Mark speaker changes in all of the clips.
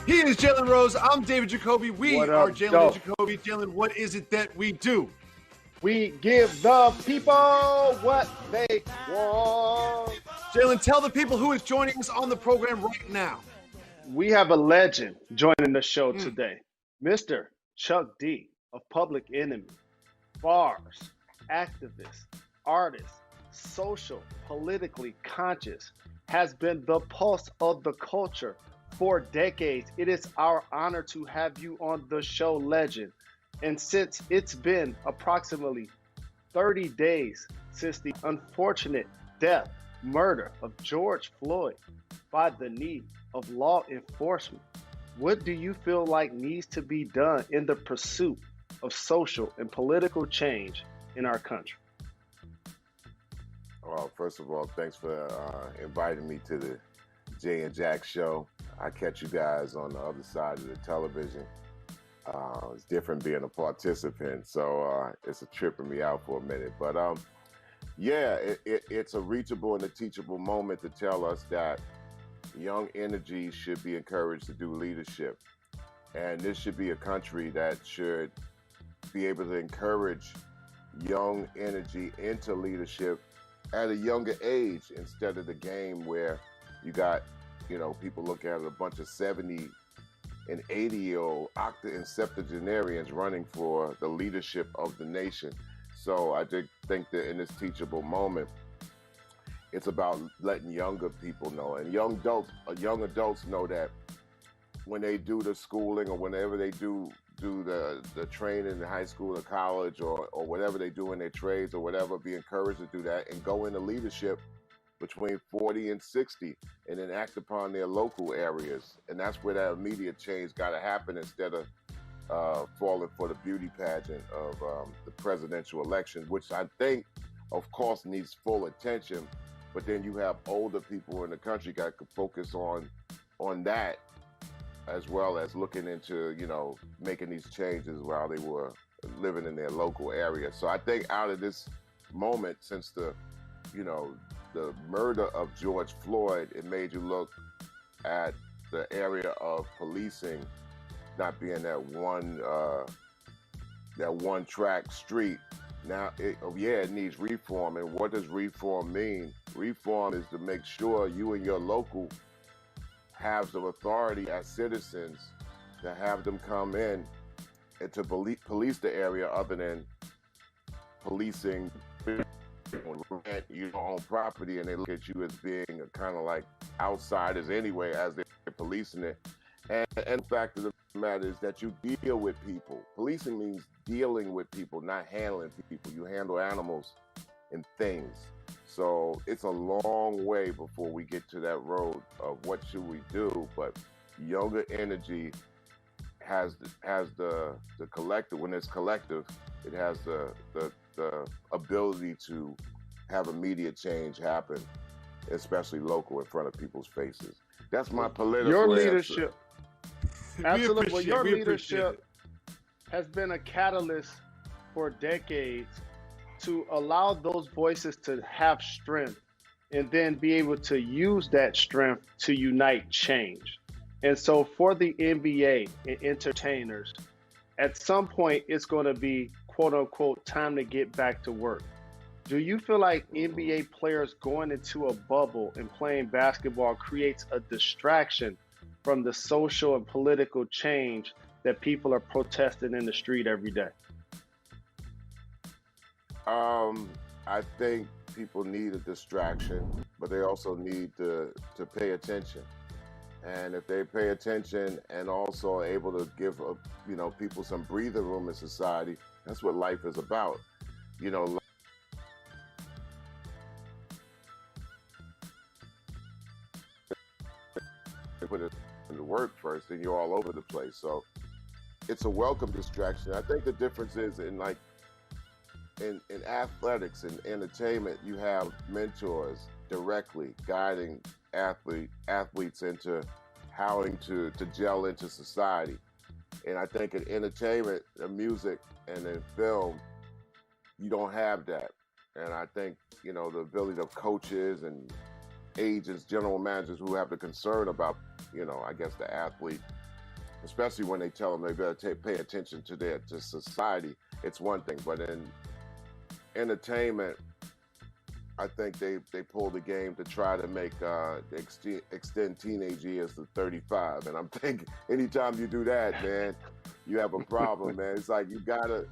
Speaker 1: He is Jalen Rose. I'm David Jacoby. We
Speaker 2: What
Speaker 1: are
Speaker 2: up,
Speaker 1: Jalen
Speaker 2: Joe?
Speaker 1: and Jacoby. Jalen, what is it that we do?
Speaker 2: We give the people what they want.
Speaker 1: Jalen, tell the people who is joining us on the program right now.
Speaker 2: We have a legend joining the show today, Mr. Chuck D of Public Enemy, bars, activist, artist, social, politically conscious, has been the pulse of the culture for decades. It is our honor to have you on the show, legend. And since it's been approximately 30 days since the unfortunate death, murder of George Floyd by the need of law enforcement, what do you feel like needs to be done in the pursuit of social and political change in our country?
Speaker 3: Well, first of all, thanks for inviting me to the Jay and Jack show. I catch you guys on the other side of the television. It's different being a participant, so it's a tripping me out for a minute. But yeah, it's a reachable and a teachable moment to tell us that young energy should be encouraged to do leadership. And this should be a country that should be able to encourage young energy into leadership at a younger age instead of the game where you got, people look at it, a bunch of 70 and 80-year-old octa and septuagenarians running for the leadership of the nation. So I did think that in this teachable moment, it's about letting younger people know, and young adults know that when they do the schooling or whenever they do the training in high school or college or whatever they do in their trades or whatever, be encouraged to do that and go into leadership between 40 and 60 and then act upon their local areas. And that's where that immediate change got to happen instead of falling for the beauty pageant of the presidential election, which I think, of course, needs full attention. But then you have older people in the country that could focus on that, as well as looking into, making these changes while they were living in their local area. So I think out of this moment, since the murder of George Floyd, it made you look at the area of policing not being that one track street. Now, it needs reform. And what does reform mean? Reform is to make sure you and your local have the authority as citizens to have them come in and to police the area other than policing your own property, and they look at you as being kind of like outsiders anyway as they're policing it. And the fact of the matter is that you deal with people. Policing means dealing with people, not handling people. You handle animals and things. So it's a long way before we get to that road of what should we do. But younger energy has the collective. When it's collective, it has the ability to have immediate change happen, especially local, in front of people's faces. That's my political
Speaker 2: Your
Speaker 3: answer.
Speaker 2: leadership, absolutely. Well, your leadership has been a catalyst for decades to allow those voices to have strength and then be able to use that strength to unite change. And so for the NBA and entertainers, at some point it's going to be quote unquote time to get back to work. Do you feel like NBA players going into a bubble and playing basketball creates a distraction from the social and political change that people are protesting in the street every day?
Speaker 3: I think people need a distraction, but they also need to pay attention. And if they pay attention and also are able to give people some breathing room in society, that's what life is about. Put it into work first, and you're all over the place. So it's a welcome distraction. I think the difference is in athletics and entertainment, you have mentors directly guiding athletes into how to gel into society. And I think in entertainment, in music, and in film, you don't have that. And I think, the ability of coaches and agents, general managers who have the concern about, I guess the athlete especially when they tell them they better pay attention to society. It's one thing, but in entertainment, I think they pull the game to try to make extend teenage years to 35. And I'm thinking, anytime you do that, man, you have a problem, man. It's like you're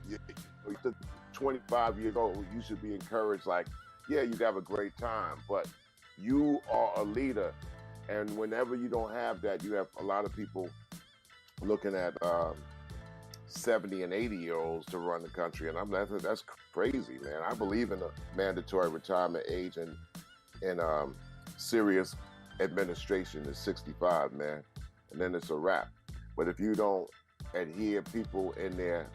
Speaker 3: 25 years old, you should be encouraged. Like, yeah, you have a great time, but you are a leader, and whenever you don't have that, you have a lot of people looking at 70 and 80-year-olds to run the country, and that's crazy, man. I believe in a mandatory retirement age, and serious administration is 65, man, and then it's a wrap. But if you don't adhere people in their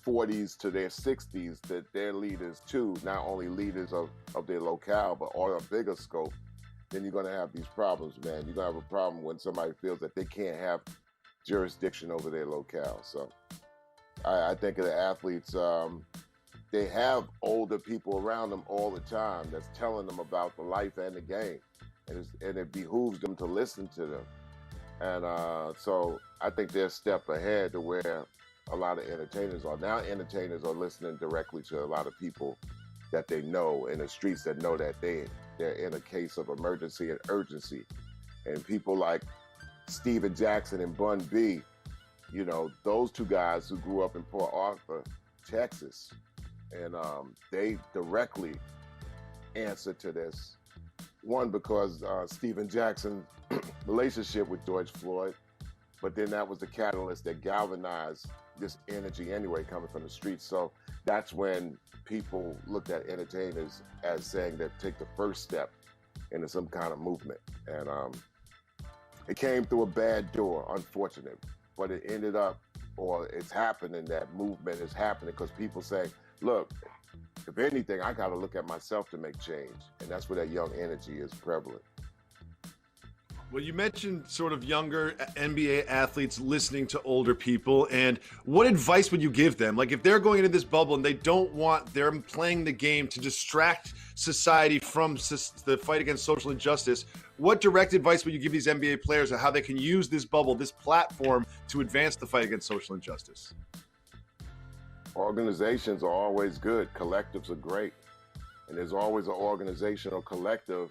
Speaker 3: 40s to their 60s, that they're leaders too, not only leaders of their locale, but on a bigger scope, then you're going to have these problems, man. You're going to have a problem when somebody feels that they can't have jurisdiction over their locale. So I think of the athletes, they have older people around them all the time that's telling them about the life and the game, and it behooves them to listen to them. And so I think they're a step ahead to where a lot of entertainers are. Now entertainers are listening directly to a lot of people that they know in the streets, that know that they're in a case of emergency and urgency. And people like Steven Jackson and Bun B, you know, those two guys who grew up in Port Arthur, Texas, and they directly answer to this. One, because Steven Jackson's relationship with George Floyd, but then that was the catalyst that galvanized this energy anyway coming from the streets. So that's when people looked at entertainers as saying that take the first step into some kind of movement. And it came through a bad door, unfortunate, but it ended up, or it's happening, that movement is happening because people say, look, if anything, I got to look at myself to make change. And that's where that young energy is prevalent.
Speaker 1: Well, you mentioned sort of younger NBA athletes listening to older people, and what advice would you give them? Like, if they're going into this bubble and they don't want them playing the game to distract society from the fight against social injustice, what direct advice would you give these NBA players on how they can use this bubble, this platform, to advance the fight against social injustice?
Speaker 3: Organizations are always good. Collectives are great. And there's always an organization or collective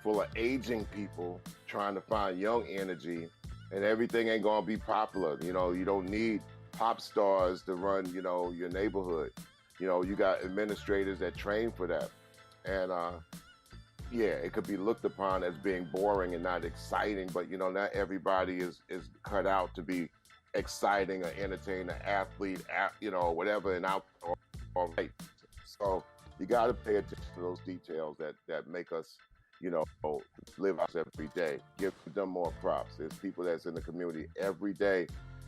Speaker 3: full of aging people trying to find young energy, and everything ain't gonna be popular. You know, you don't need pop stars to run, you know, your neighborhood. You know, you got administrators that train for that. And yeah, it could be looked upon as being boring and not exciting, but you know, not everybody is cut out to be exciting or entertaining, an athlete, you know, whatever, and out or right. So you gotta pay attention to those details that make us, you know, live out every day. Give them more props. There's people that's in the community every day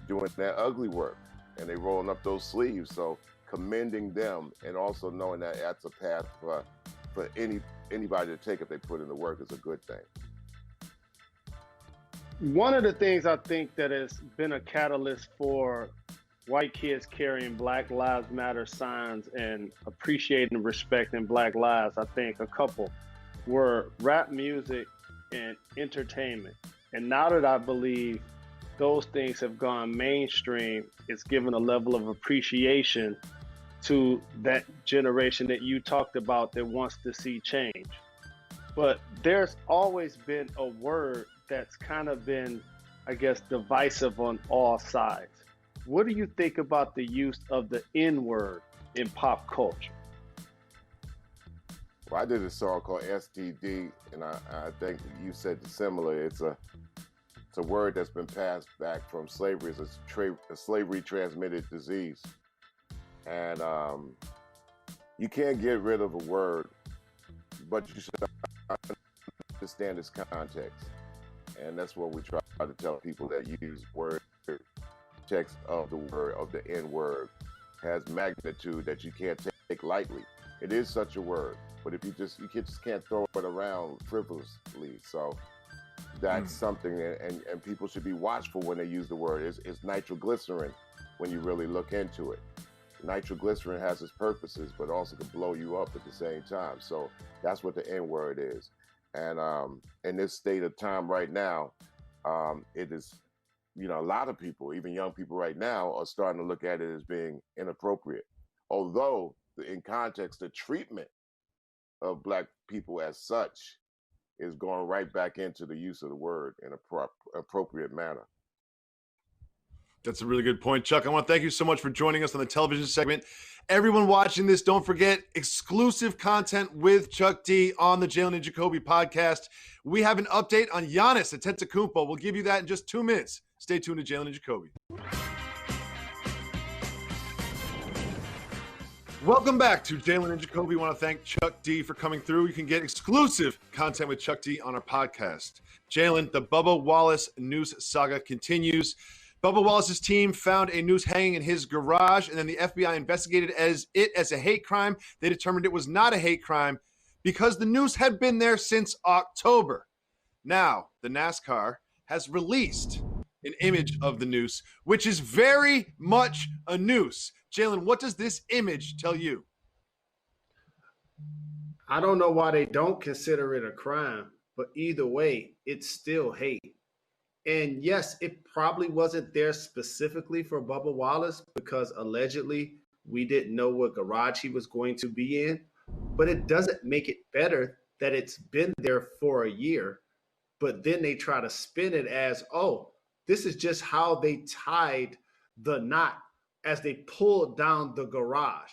Speaker 3: doing that ugly work, and they rolling up those sleeves. So commending them, and also knowing that that's a path for anybody to take if they put in the work, is a good thing.
Speaker 2: One of the things I think that has been a catalyst for white kids carrying Black Lives Matter signs and appreciating and respecting Black lives, I think a couple were rap music and entertainment. And now that I believe those things have gone mainstream, it's given a level of appreciation to that generation that you talked about that wants to see change. But there's always been a word that's kind of been, I guess, divisive on all sides. What do you think about the use of the N-word in pop culture?
Speaker 3: Well, I did a song called STD, and I think you said similar. It's a word that's been passed back from slavery. It's a slavery transmitted disease. And you can't get rid of a word, but you should understand its context. And that's what we try to tell people that use word. Text of the word, of the N-word, has magnitude that you can't take lightly. It is such a word, but if you just can't throw it around frivolously. So that's something, and people should be watchful when they use the word. It's nitroglycerin when you really look into it. Nitroglycerin has its purposes, but also can blow you up at the same time. So that's what the N-word is. And in this state of time right now, it is a lot of people, even young people right now, are starting to look at it as being inappropriate. Although, in context, the treatment of Black people as such is going right back into the use of the word in a appropriate manner.
Speaker 1: That's a really good point, Chuck. I want to thank you so much for joining us on the television segment. Everyone watching this, don't forget exclusive content with Chuck D on the Jalen and Jacoby podcast. We have an update on Giannis Antetokounmpo. We'll give you that in just 2 minutes. Stay tuned to Jalen and Jacoby. Welcome back to Jalen and Jacoby. We want to thank Chuck D for coming through. You can get exclusive content with Chuck D on our podcast. Jalen, the Bubba Wallace noose saga continues. Bubba Wallace's team found a noose hanging in his garage, and then the FBI investigated it as a hate crime. They determined it was not a hate crime because the noose had been there since October. Now, the NASCAR has released an image of the noose, which is very much a noose. Jalen, what does this image tell you?
Speaker 2: I don't know why they don't consider it a crime, but either way, it's still hate. And yes, it probably wasn't there specifically for Bubba Wallace because allegedly we didn't know what garage he was going to be in, but it doesn't make it better that it's been there for a year. But then they try to spin it as, oh, this is just how they tied the knot as they pulled down the garage.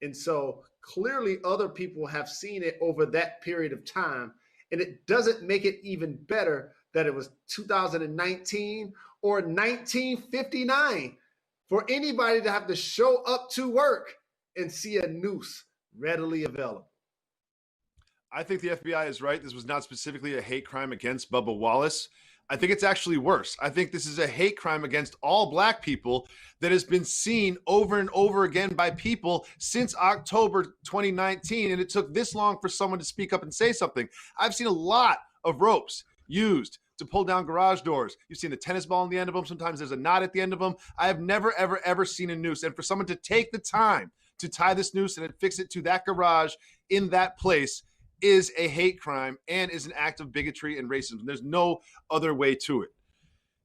Speaker 2: And so clearly other people have seen it over that period of time, and it doesn't make it even better that it was 2019 or 1959 for anybody to have to show up to work and see a noose readily available.
Speaker 1: I think the FBI is right. This was not specifically a hate crime against Bubba Wallace. I think it's actually worse. I think this is a hate crime against all Black people that has been seen over and over again by people since October 2019. And it took this long for someone to speak up and say something. I've seen a lot of ropes used to pull down garage doors. You've seen the tennis ball on the end of them. Sometimes there's a knot at the end of them. I have never, ever, ever seen a noose. And for someone to take the time to tie this noose and fix it to that garage in that place is a hate crime and is an act of bigotry and racism. There's no other way to it.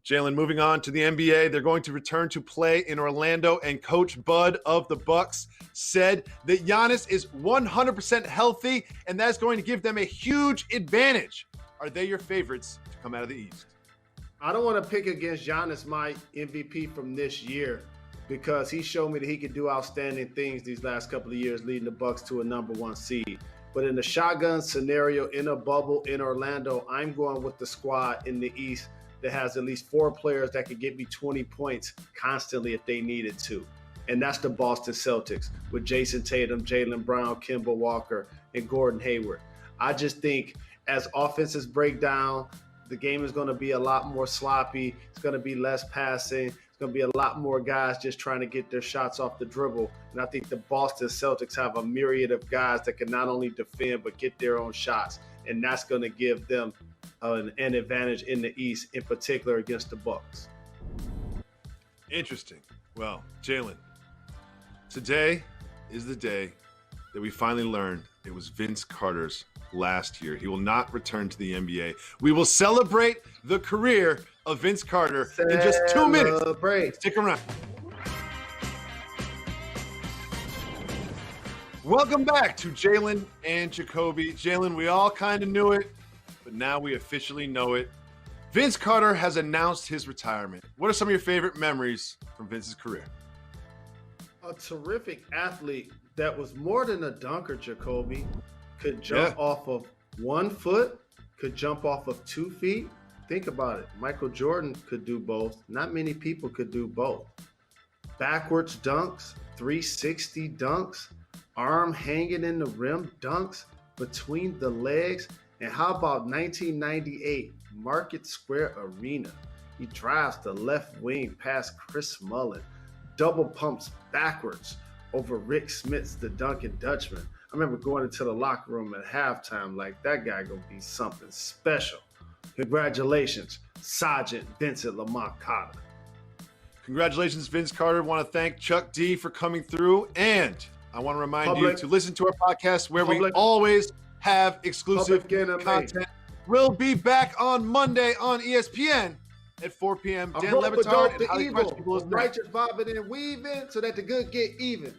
Speaker 1: Jalen, moving on to the NBA, they're going to return to play in Orlando, and Coach Bud of the Bucks said that Giannis is 100% healthy, and that's going to give them a huge advantage. Are they your favorites to come out of the East?
Speaker 2: I don't want to pick against Giannis, my MVP from this year, because he showed me that he could do outstanding things these last couple of years, leading the Bucks to a #1 seed. But in the shotgun scenario, in a bubble in Orlando, I'm going with the squad in the East that has at least 4 players that could get me 20 points constantly if they needed to. And that's the Boston Celtics with Jason Tatum, Jaylen Brown, Kemba Walker, and Gordon Hayward. I just think as offenses break down, the game is going to be a lot more sloppy. It's going to be less passing. It's going to be a lot more guys just trying to get their shots off the dribble. And I think the Boston Celtics have a myriad of guys that can not only defend but get their own shots. And that's going to give them an advantage in the East, in particular against the Bucks.
Speaker 1: Interesting. Well, Jalen, today is the day that we finally learned it was Vince Carter's last year. He will not return to the NBA. We will celebrate the career of Vince Carter in just 2 minutes. Stick around. Welcome back to Jalen and Jacoby. Jalen, we all kind of knew it, but now we officially know it. Vince Carter has announced his retirement. What are some of your favorite memories from Vince's career?
Speaker 2: A terrific athlete that was more than a dunker, Jacoby. Could jump off of 1 foot, could jump off of 2 feet. Think about it. Michael Jordan could do both. Not many people could do both. Backwards dunks, 360 dunks, arm hanging in the rim dunks between the legs. And how about 1998 Market Square Arena? He drives the left wing past Chris Mullin, double pumps backwards over Rick Smith's the Dunkin' Dutchman. I remember going into the locker room at halftime like, that guy gonna be something special. Congratulations, Sergeant Vincent Lamont Carter.
Speaker 1: Congratulations, Vince Carter. I want to thank Chuck D for coming through. And I want to remind you to listen to our podcast where we always have exclusive content. We'll be back on Monday on ESPN. at 4 p.m.
Speaker 4: A
Speaker 1: Dan
Speaker 4: rope a
Speaker 1: Levitard
Speaker 4: dope
Speaker 1: and
Speaker 4: to
Speaker 1: Highly Crunched
Speaker 4: evil,
Speaker 1: People is
Speaker 4: from
Speaker 1: next.
Speaker 4: righteous bobbing and weaving so that the good get even.